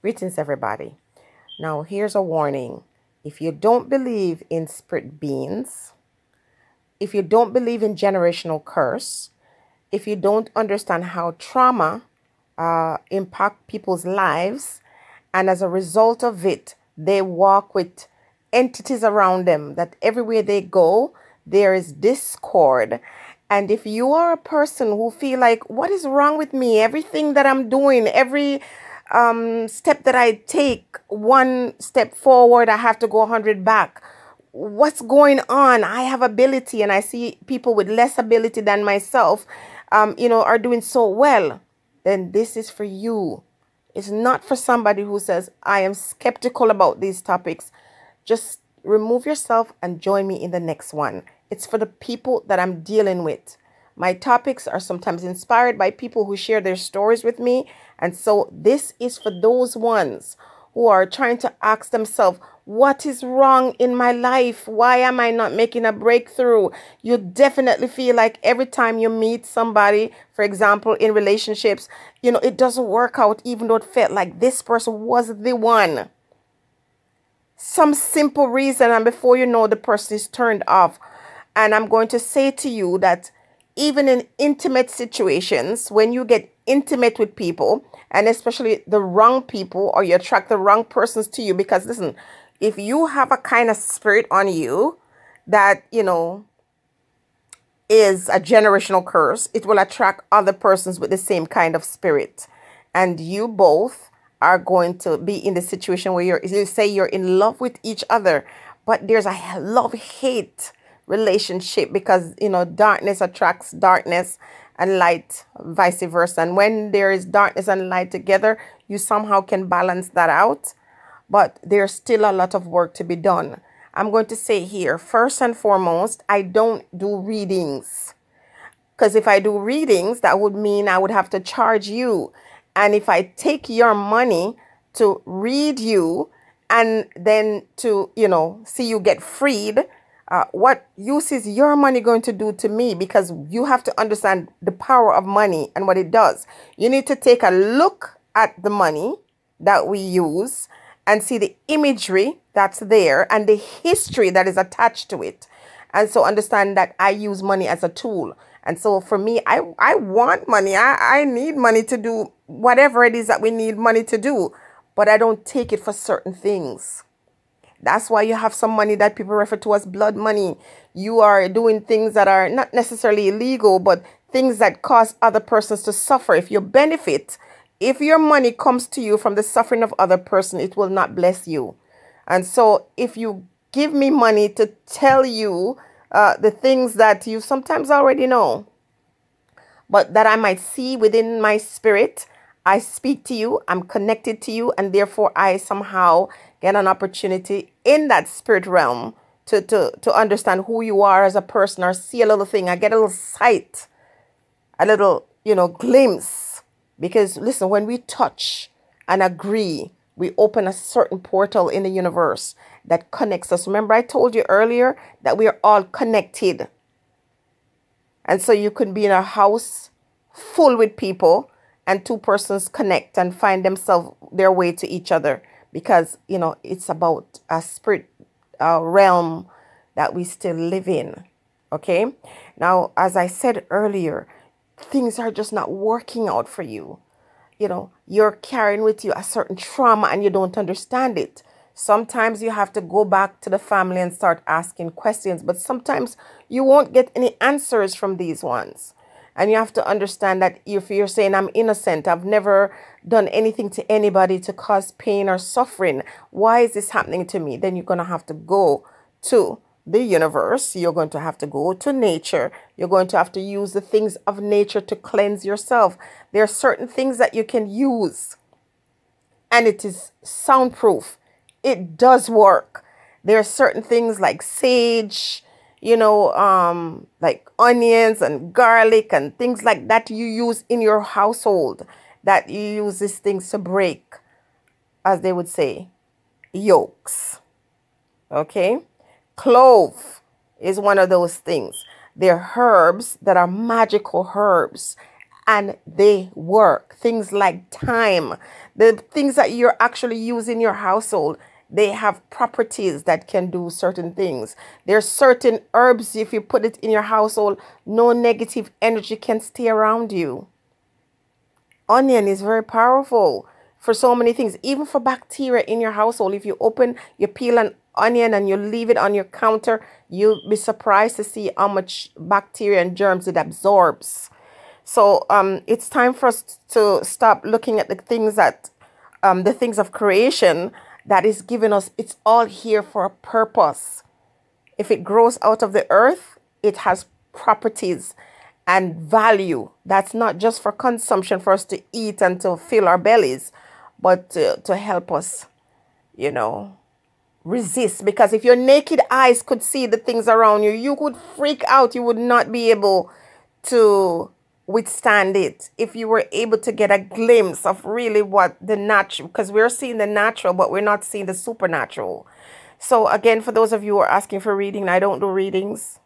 Greetings, everybody. Now, here's a warning. If you don't believe in spirit beings, if you don't believe in generational curse, if you don't understand how trauma impact people's lives, and as a result of it, they walk with entities around them that everywhere they go, there is discord. And if you are a person who feel like, what is wrong with me? Everything that I'm doing, every step that I take, one step forward, I have to go 100 back. What's going on? I have ability, and I see people with less ability than myself, are doing so well. Then this is for you. It's not for somebody who says, I am skeptical about these topics. Just remove yourself and join me in the next one. It's for the people that I'm dealing with. My topics are sometimes inspired by people who share their stories with me. And so this is for those ones who are trying to ask themselves, what is wrong in my life? Why am I not making a breakthrough? You definitely feel like every time you meet somebody, for example, in relationships, it doesn't work out, even though it felt like this person was the one. Some simple reason, and before you know, the person is turned off. And I'm going to say to you that even in intimate situations, when you get intimate with people, and especially the wrong people, or you attract the wrong persons to you, because listen, if you have a kind of spirit on you that, is a generational curse, it will attract other persons with the same kind of spirit. And you both are going to be in the situation where you say you're in love with each other, but there's a love-hate relationship because, darkness attracts darkness and light, vice versa. And when there is darkness and light together, you somehow can balance that out. But there's still a lot of work to be done. I'm going to say here, first and foremost, I don't do readings. Because if I do readings, that would mean I would have to charge you. And if I take your money to read you and then to, see you get freed, what use is your money going to do to me? Because you have to understand the power of money and what it does. You need to take a look at the money that we use and see the imagery that's there and the history that is attached to it. And so understand that I use money as a tool. And so for me, I want money. I need money to do whatever it is that we need money to do. But I don't take it for certain things. That's why you have some money that people refer to as blood money. You are doing things that are not necessarily illegal, but things that cause other persons to suffer. If you benefit, if your money comes to you from the suffering of other person, it will not bless you. And so if you give me money to tell you the things that you sometimes already know, but that I might see within my spirit, I speak to you, I'm connected to you, and therefore I somehow get an opportunity in that spirit realm to understand who you are as a person, or see a little thing. I get a little sight, a little, glimpse. Because listen, when we touch and agree, we open a certain portal in the universe that connects us. Remember, I told you earlier that we are all connected. And so you could be in a house full with people and two persons connect and find themselves their way to each other, because, it's about a spirit realm that we still live in. Okay. Now, as I said earlier, things are just not working out for you. You're carrying with you a certain trauma and you don't understand it. Sometimes you have to go back to the family and start asking questions, but sometimes you won't get any answers from these ones. And you have to understand that if you're saying, I'm innocent, I've never done anything to anybody to cause pain or suffering, why is this happening to me? Then you're going to have to go to the universe. You're going to have to go to nature. You're going to have to use the things of nature to cleanse yourself. There are certain things that you can use, and it is soundproof. It does work. There are certain things like sage, like onions and garlic and things like that you use in your household, that you use these things to break, as they would say, yokes. Okay. Clove is one of those things. They're herbs that are magical herbs, and they work. Things like thyme, The things that you're actually using in your household, they have properties that can do certain things. There's certain herbs, if you put it in your household, no negative energy can stay around you. Onion is very powerful for so many things, even for bacteria in your household. If you peel an onion and you leave it on your counter, you'll be surprised to see how much bacteria and germs it absorbs. So it's time for us to stop looking at the things of creation that is given us. It's all here for a purpose. If it grows out of the earth, it has properties and value. That's not just for consumption, for us to eat and to fill our bellies, but to help us, resist. Because if your naked eyes could see the things around you, you would freak out. You would not be able to withstand it. If you were able to get a glimpse of really what the natural, because we're seeing the natural, but we're not seeing the supernatural. So again, for those of you who are asking for reading, I don't do readings.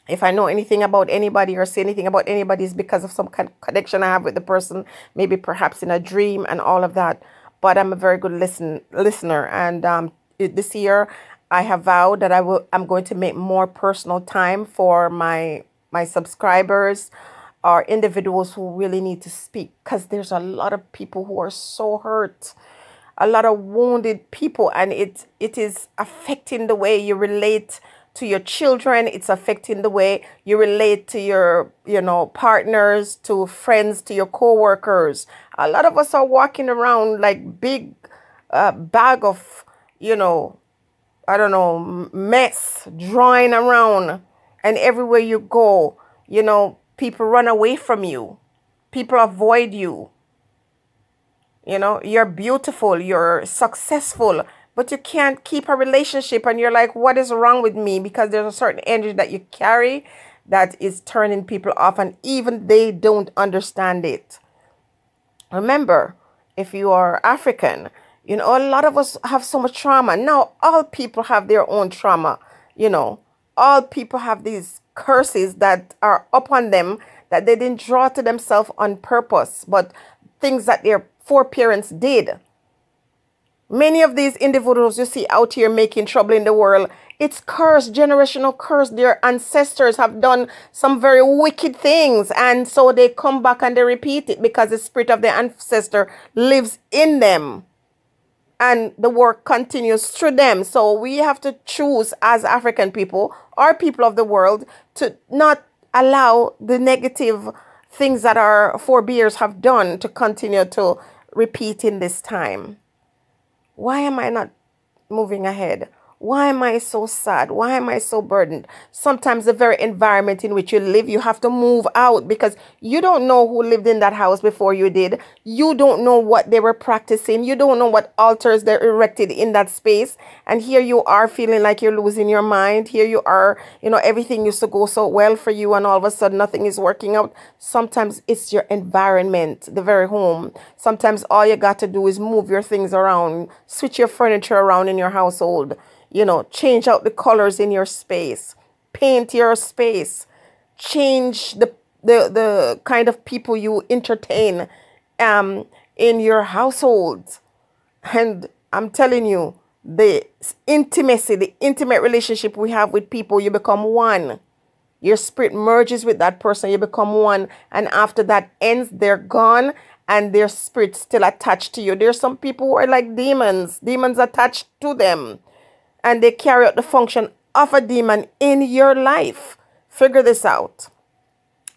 If I know anything about anybody or say anything about anybody, it's because of some kind of connection I have with the person, maybe perhaps in a dream and all of that. But I'm a very good listener. And this year, I have vowed that I'm going to make more personal time for my subscribers or individuals who really need to speak, because there's a lot of people who are so hurt, a lot of wounded people, and it is affecting the way you relate to your children. It's affecting the way you relate to your partners, to friends, to your co-workers. A lot of us are walking around like big bag of I don't know, mess, drawing around. And everywhere you go, people run away from you. People avoid you. You're beautiful, you're successful, but you can't keep a relationship. And you're like, what is wrong with me? Because there's a certain energy that you carry that is turning people off. And even they don't understand it. Remember, if you are African, a lot of us have so much trauma. Now, all people have their own trauma, all people have these curses that are upon them that they didn't draw to themselves on purpose, but things that their foreparents did. Many of these individuals you see out here making trouble in the world, it's curse, generational curse. Their ancestors have done some very wicked things, and so they come back and they repeat it because the spirit of their ancestor lives in them. And the work continues through them. So we have to choose as African people or people of the world to not allow the negative things that our forebears have done to continue to repeat in this time. Why am I not moving ahead? Why am I so sad? Why am I so burdened? Sometimes the very environment in which you live, you have to move out because you don't know who lived in that house before you did. You don't know what they were practicing. You don't know what altars they erected in that space. And here you are feeling like you're losing your mind. Here you are, everything used to go so well for you and all of a sudden nothing is working out. Sometimes it's your environment, the very home. Sometimes all you got to do is move your things around, switch your furniture around in your household. Change out the colors in your space, paint your space, change the kind of people you entertain in your household. And I'm telling you, the intimate relationship we have with people, you become one. Your spirit merges with that person, you become one. And after that ends, they're gone and their spirit's still attached to you. There's some people who are like demons attached to them. And they carry out the function of a demon in your life. Figure this out.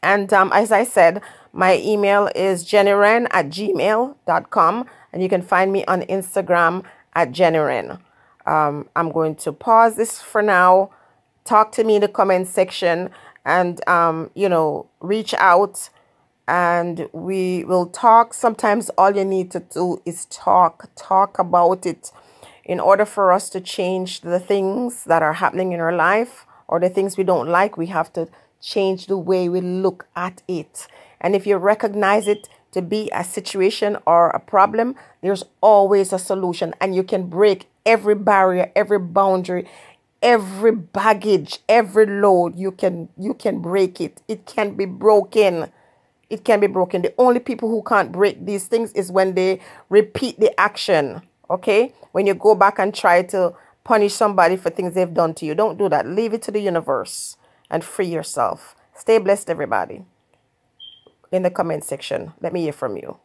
And as I said, my email is jennyren@gmail.com. And you can find me on Instagram at jennyren. I'm going to pause this for now. Talk to me in the comment section. And, reach out. And we will talk. Sometimes all you need to do is talk about it. In order for us to change the things that are happening in our life or the things we don't like, we have to change the way we look at it. And if you recognize it to be a situation or a problem, there's always a solution. And you can break every barrier, every boundary, every baggage, every load. You can break it. It can be broken. it can be broken. The only people who can't break these things is when they repeat the action. Okay? When you go back and try to punish somebody for things they've done to you. Don't do that. Leave it to the universe and free yourself. Stay blessed, everybody. In the comment section, let me hear from you.